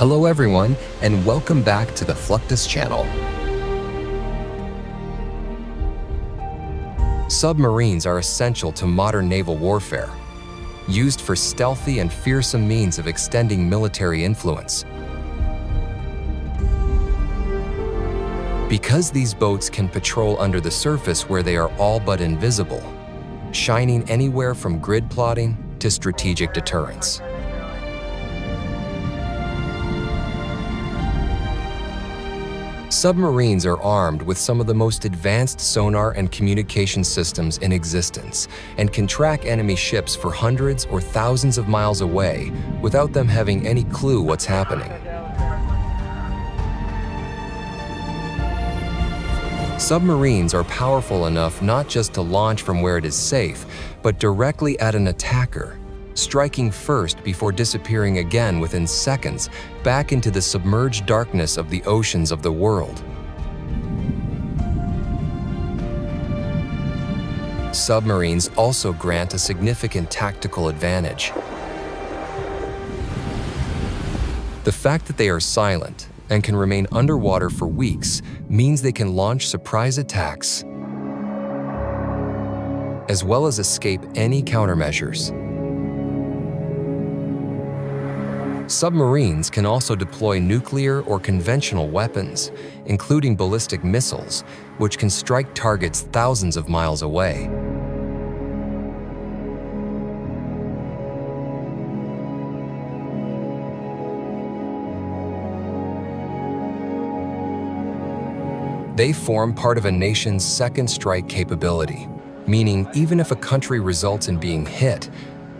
Hello everyone, and welcome back to the Fluctus channel. Submarines are essential to modern naval warfare, used for stealthy and fearsome means of extending military influence. Because these boats can patrol under the surface where they are all but invisible, shining anywhere from grid plotting to strategic deterrence. Submarines are armed with some of the most advanced sonar and communication systems in existence and can track enemy ships for hundreds or thousands of miles away without them having any clue what's happening. Submarines are powerful enough not just to launch from where it is safe, but directly at an attacker, striking first before disappearing again within seconds back into the submerged darkness of the oceans of the world. Submarines also grant a significant tactical advantage. The fact that they are silent and can remain underwater for weeks means they can launch surprise attacks, as well as escape any countermeasures. Submarines can also deploy nuclear or conventional weapons, including ballistic missiles, which can strike targets thousands of miles away. They form part of a nation's second strike capability, meaning even if a country results in being hit,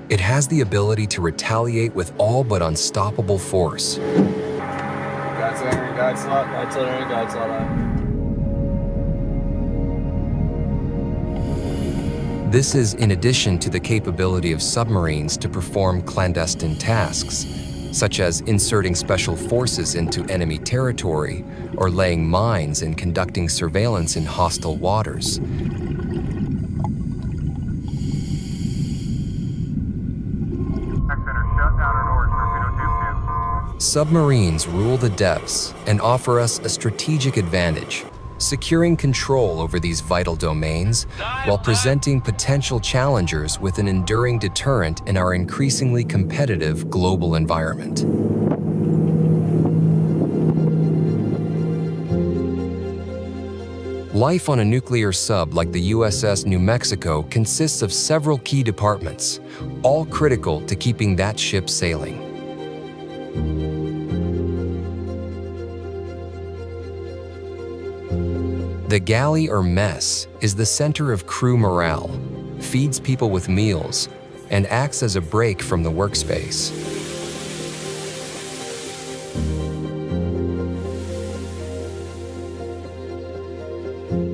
it has the ability to retaliate with all but unstoppable force. This is in addition to the capability of submarines to perform clandestine tasks, such as inserting special forces into enemy territory or laying mines and conducting surveillance in hostile waters. Submarines rule the depths and offer us a strategic advantage, securing control over these vital domains while presenting potential challengers with an enduring deterrent in our increasingly competitive global environment. Life on a nuclear sub like the USS New Mexico consists of several key departments, all critical to keeping that ship sailing. The galley or mess is the center of crew morale, feeds people with meals, and acts as a break from the workspace.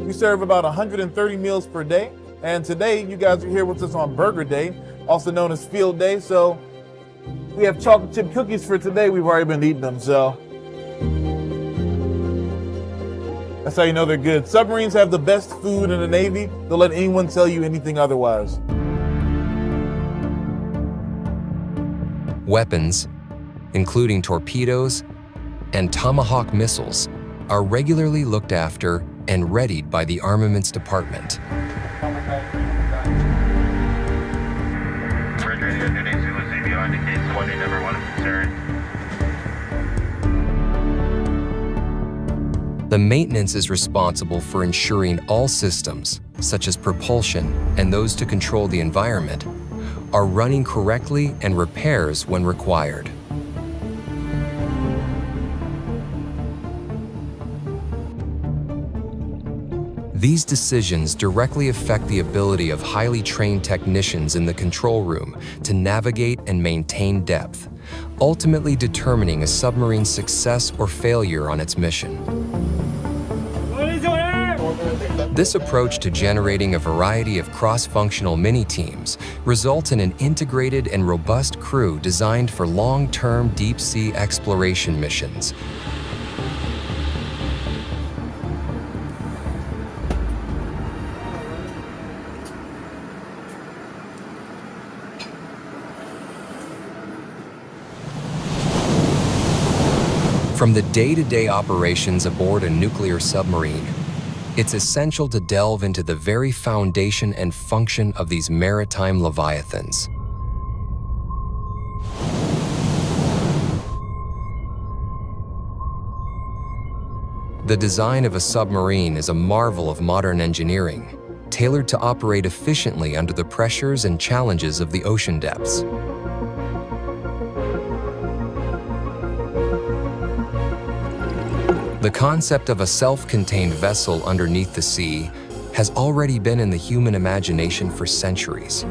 We serve about 130 meals per day, and today you guys are here with us on Burger Day, also known as Field Day, so we have chocolate chip cookies for today. We've already been eating them, so that's how you know they're good. Submarines have the best food in the Navy. Don't let anyone tell you anything otherwise. Weapons, including torpedoes and Tomahawk missiles, are regularly looked after and readied by the Armaments Department. The maintenance is responsible for ensuring all systems, such as propulsion and those to control the environment, are running correctly and repairs when required. These decisions directly affect the ability of highly trained technicians in the control room to navigate and maintain depth, ultimately determining a submarine's success or failure on its mission. This approach to generating a variety of cross-functional mini-teams results in an integrated and robust crew designed for long-term deep-sea exploration missions. From the day-to-day operations aboard a nuclear submarine, it's essential to delve into the very foundation and function of these maritime leviathans. The design of a submarine is a marvel of modern engineering, tailored to operate efficiently under the pressures and challenges of the ocean depths. The concept of a self-contained vessel underneath the sea has already been in the human imagination for centuries.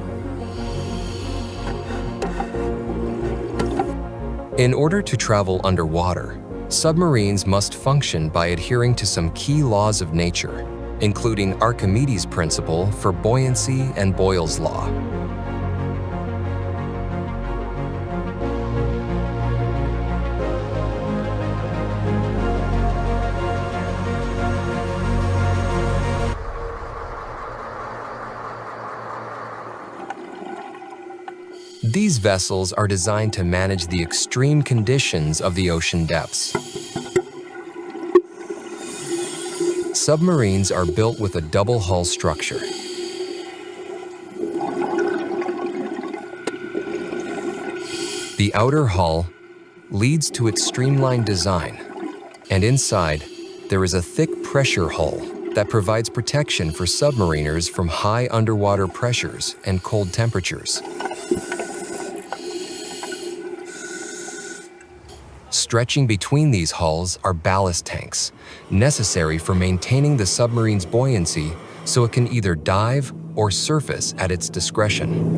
In order to travel underwater, submarines must function by adhering to some key laws of nature, including Archimedes' principle for buoyancy and Boyle's law. These vessels are designed to manage the extreme conditions of the ocean depths. Submarines are built with a double hull structure. The outer hull leads to its streamlined design, and inside there is a thick pressure hull that provides protection for submariners from high underwater pressures and cold temperatures. Stretching between these hulls are ballast tanks, necessary for maintaining the submarine's buoyancy so it can either dive or surface at its discretion.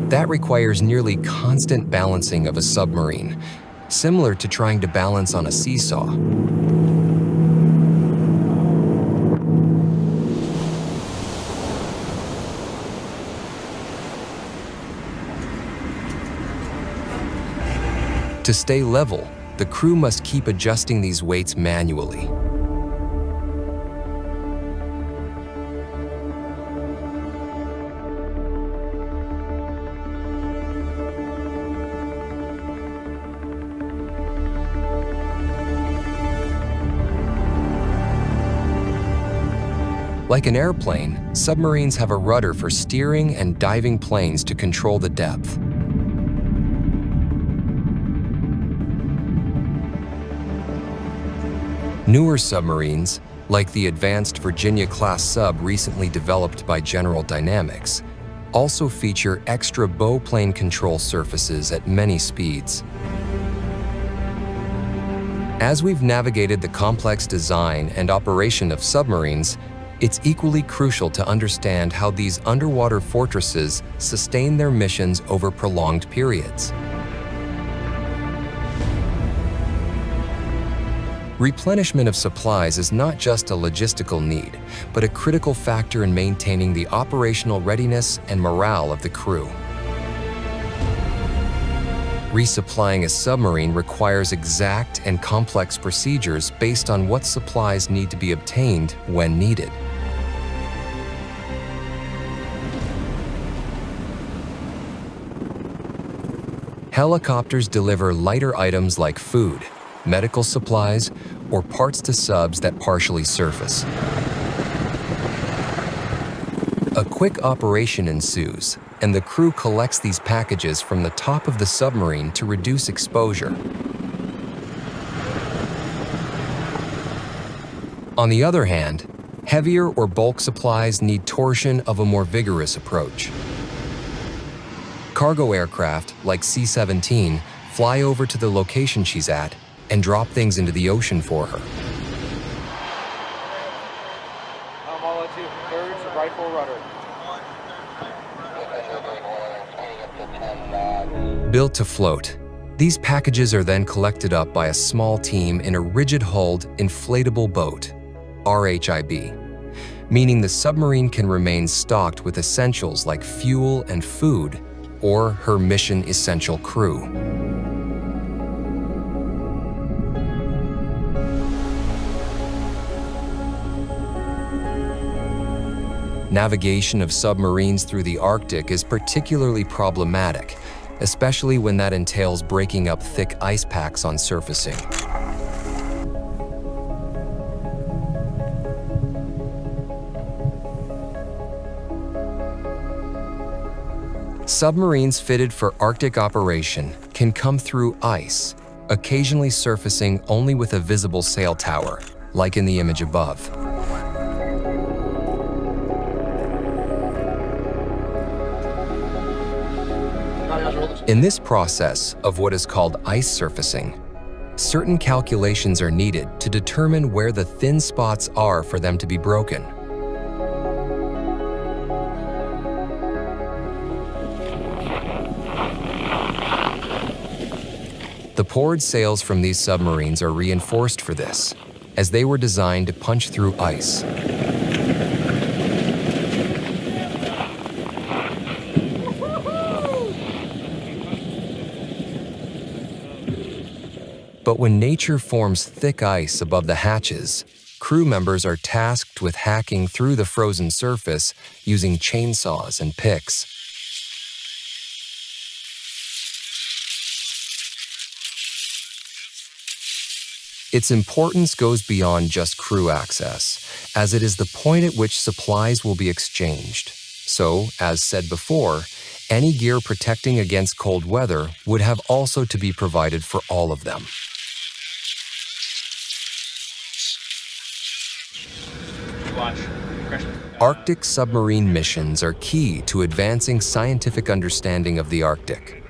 That requires nearly constant balancing of a submarine, similar to trying to balance on a seesaw. To stay level, the crew must keep adjusting these weights manually. Like an airplane, submarines have a rudder for steering and diving planes to control the depth. Newer submarines, like the advanced Virginia-class sub recently developed by General Dynamics, also feature extra bow plane control surfaces at many speeds. As we've navigated the complex design and operation of submarines, it's equally crucial to understand how these underwater fortresses sustain their missions over prolonged periods. Replenishment of supplies is not just a logistical need, but a critical factor in maintaining the operational readiness and morale of the crew. Resupplying a submarine requires exact and complex procedures based on what supplies need to be obtained when needed. Helicopters deliver lighter items like food, medical supplies, or parts to subs that partially surface. A quick operation ensues, and the crew collects these packages from the top of the submarine to reduce exposure. On the other hand, heavier or bulk supplies need torsion of a more vigorous approach. Cargo aircraft, like C-17, fly over to the location she's at and drop things into the ocean for her. I'll let you thirds, rifle rudder. Built to float, these packages are then collected up by a small team in a rigid-hulled, inflatable boat, RHIB, meaning the submarine can remain stocked with essentials like fuel and food, or her mission-essential crew. Navigation of submarines through the Arctic is particularly problematic, especially when that entails breaking up thick ice packs on surfacing. Submarines fitted for Arctic operation can come through ice, occasionally surfacing only with a visible sail tower, like in the image above. In this process of what is called ice surfacing, certain calculations are needed to determine where the thin spots are for them to be broken. The poured sails from these submarines are reinforced for this, as they were designed to punch through ice. But when nature forms thick ice above the hatches, crew members are tasked with hacking through the frozen surface using chainsaws and picks. Its importance goes beyond just crew access, as it is the point at which supplies will be exchanged. So, as said before, any gear protecting against cold weather would have also to be provided for all of them. Arctic submarine missions are key to advancing scientific understanding of the Arctic,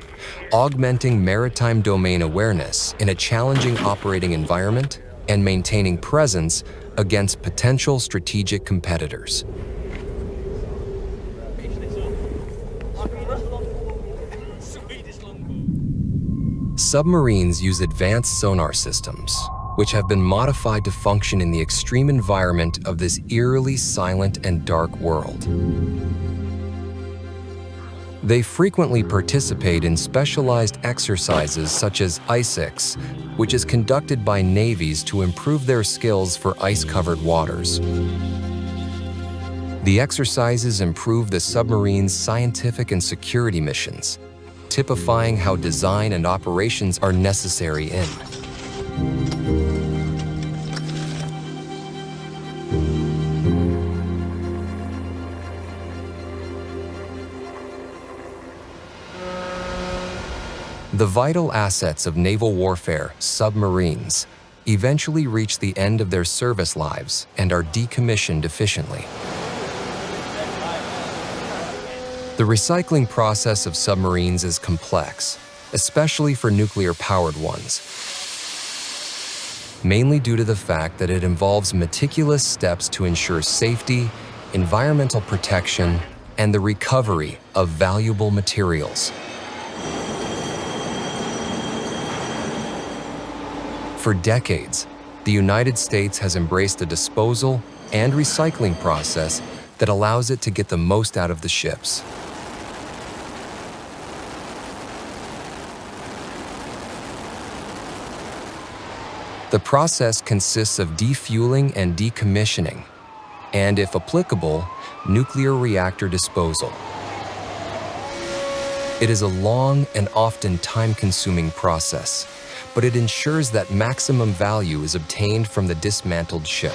augmenting maritime domain awareness in a challenging operating environment, and maintaining presence against potential strategic competitors. Submarines use advanced sonar systems, which have been modified to function in the extreme environment of this eerily silent and dark world. They frequently participate in specialized exercises such as ISEX, which is conducted by navies to improve their skills for ice-covered waters. The exercises improve the submarine's scientific and security missions, typifying how design and operations are necessary in. The vital assets of naval warfare, submarines, eventually reach the end of their service lives and are decommissioned efficiently. The recycling process of submarines is complex, especially for nuclear-powered ones, mainly due to the fact that it involves meticulous steps to ensure safety, environmental protection, and the recovery of valuable materials. For decades, the United States has embraced a disposal and recycling process that allows it to get the most out of the ships. The process consists of defueling and decommissioning, and if applicable, nuclear reactor disposal. It is a long and often time-consuming process, but it ensures that maximum value is obtained from the dismantled ship.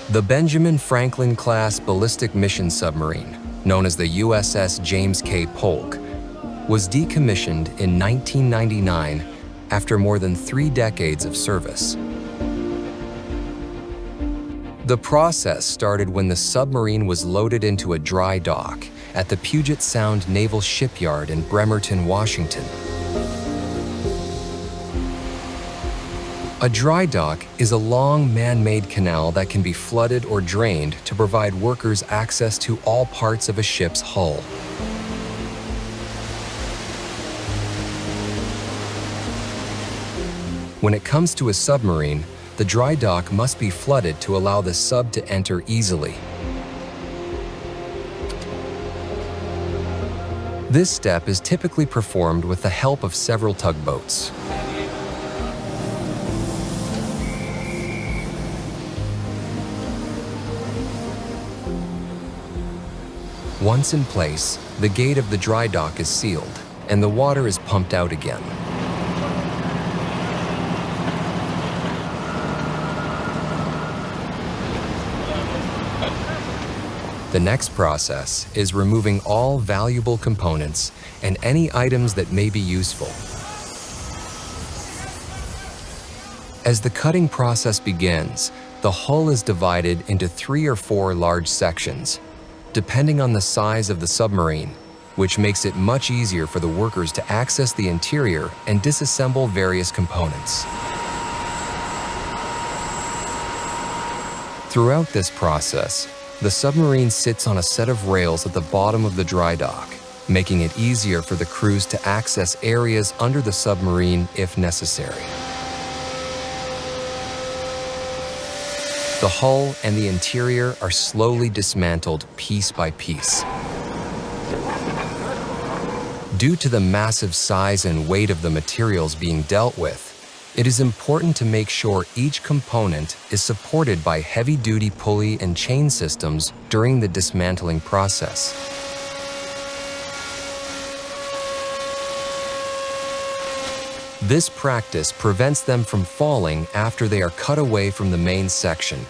The Benjamin Franklin-class ballistic mission submarine, known as the USS James K. Polk, was decommissioned in 1999 after more than 3 decades of service. The process started when the submarine was loaded into a dry dock at the Puget Sound Naval Shipyard in Bremerton, Washington. A dry dock is a long man-made canal that can be flooded or drained to provide workers access to all parts of a ship's hull. When it comes to a submarine, the dry dock must be flooded to allow the sub to enter easily. This step is typically performed with the help of several tugboats. Once in place, the gate of the dry dock is sealed, and the water is pumped out again. The next process is removing all valuable components and any items that may be useful. As the cutting process begins, the hull is divided into 3 or 4 large sections, depending on the size of the submarine, which makes it much easier for the workers to access the interior and disassemble various components. Throughout this process, the submarine sits on a set of rails at the bottom of the dry dock, making it easier for the crews to access areas under the submarine if necessary. The hull and the interior are slowly dismantled piece by piece. Due to the massive size and weight of the materials being dealt with, it is important to make sure each component is supported by heavy-duty pulley and chain systems during the dismantling process. This practice prevents them from falling after they are cut away from the main section,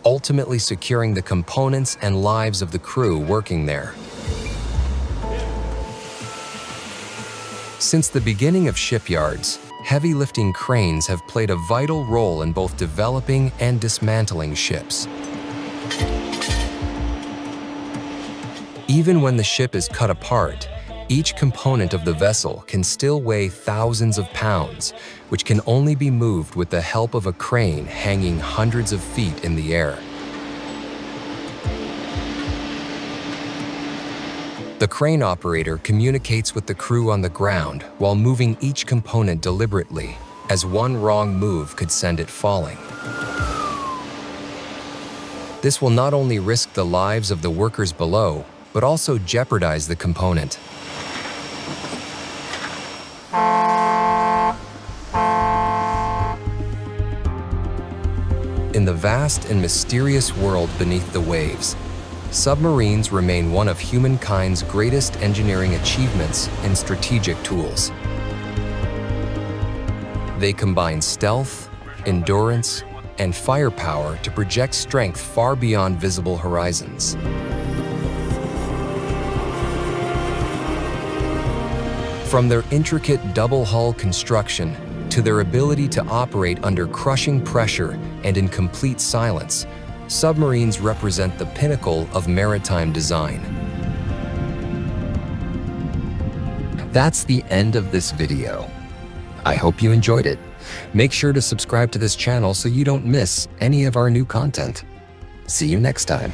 ultimately securing the components and lives of the crew working there. Since the beginning of shipyards, heavy lifting cranes have played a vital role in both developing and dismantling ships. Even when the ship is cut apart, each component of the vessel can still weigh thousands of pounds, which can only be moved with the help of a crane hanging hundreds of feet in the air. The crane operator communicates with the crew on the ground while moving each component deliberately, as one wrong move could send it falling. This will not only risk the lives of the workers below, but also jeopardize the component. In the vast and mysterious world beneath the waves, submarines remain one of humankind's greatest engineering achievements and strategic tools. They combine stealth, endurance, and firepower to project strength far beyond visible horizons. From their intricate double-hull construction to their ability to operate under crushing pressure and in complete silence, submarines represent the pinnacle of maritime design. That's the end of this video. I hope you enjoyed it. Make sure to subscribe to this channel so you don't miss any of our new content. See you next time.